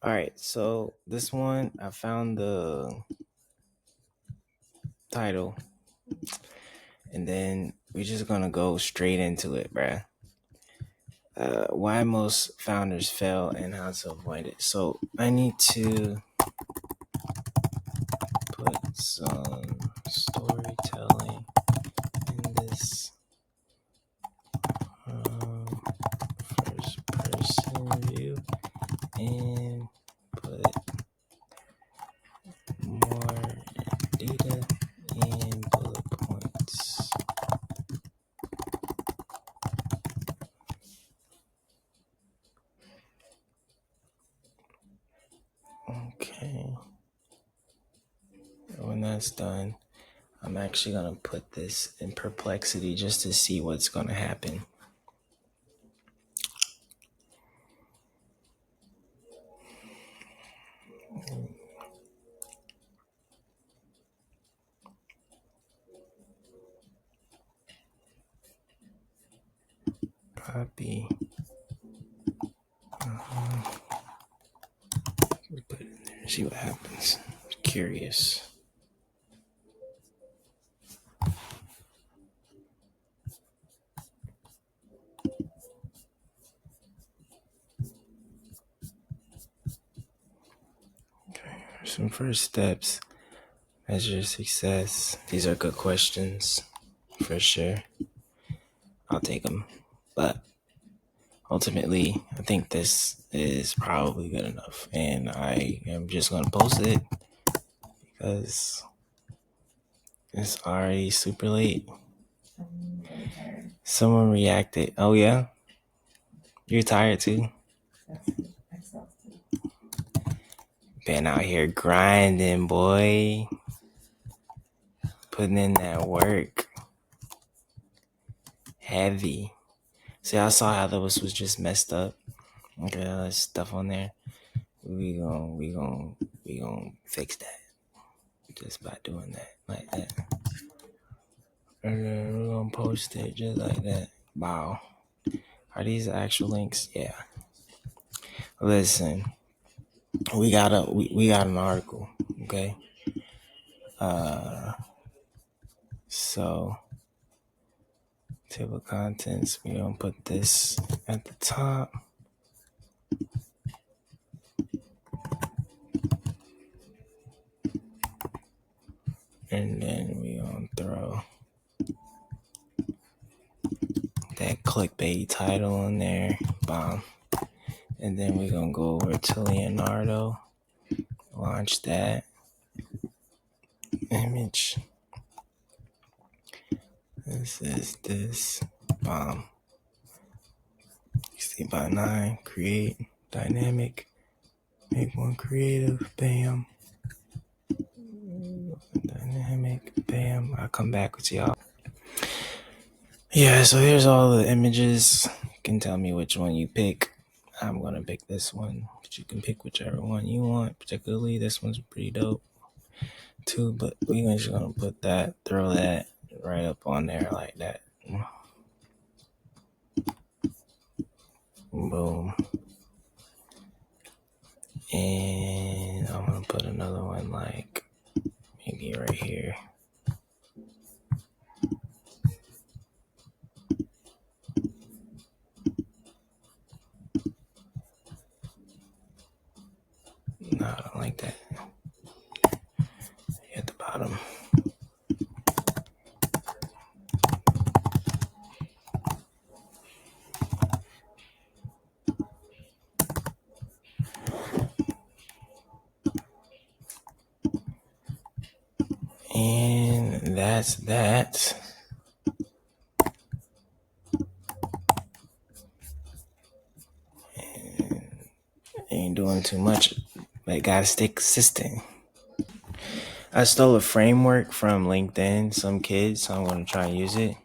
All right, so this one I found the title, and then we're just gonna go straight into it, bruh. Why most founders fail and how to avoid it. So I need to put some storytelling in this first person view and put more data and bullet points. Okay. When that's done, I'm actually going to put this in Perplexity just to see what's going to happen. Copy. Put it in there. See what happens. Curious. Okay. Some first steps. Measure success. These are good questions for sure. I'll take them. But ultimately, I think this is probably good enough. And I am just going to post it because it's already super late. Someone reacted. Oh, yeah? You're tired too? Been out here grinding, boy. Putting in that work. Heavy. See, I saw how those was just messed up. Okay, there's stuff on there. We gon' fix that just by doing that like that. And then we're gonna post it just like that. Wow. Are these the actual links? Yeah. Listen, we got an article, okay? So table of contents, we're gonna put this at the top. And then we gonna throw that clickbait title in there. Bomb. And then we're gonna go over to Leonardo. Launch that image. This is this. Bomb. 16:9. Create. Dynamic. Make one creative. Bam. Dynamic. Bam. I'll come back with y'all. Yeah, so here's all the images. You can tell me which one you pick. I'm gonna pick this one, but you can pick whichever one you want. Particularly, this one's pretty dope too. But we're just gonna put that, throw that right up on there like that. Boom. And I'm gonna put another one like maybe right here. No, I don't like that. At the bottom. And that's that. And ain't doing too much, but gotta stay consistent. I stole a framework from LinkedIn, some kids, so I'm gonna try and use it.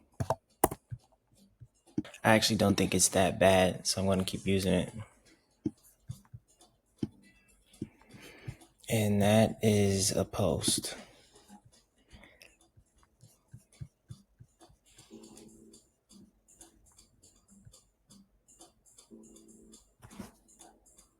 I actually don't think it's that bad, so I'm gonna keep using it. And that is a post.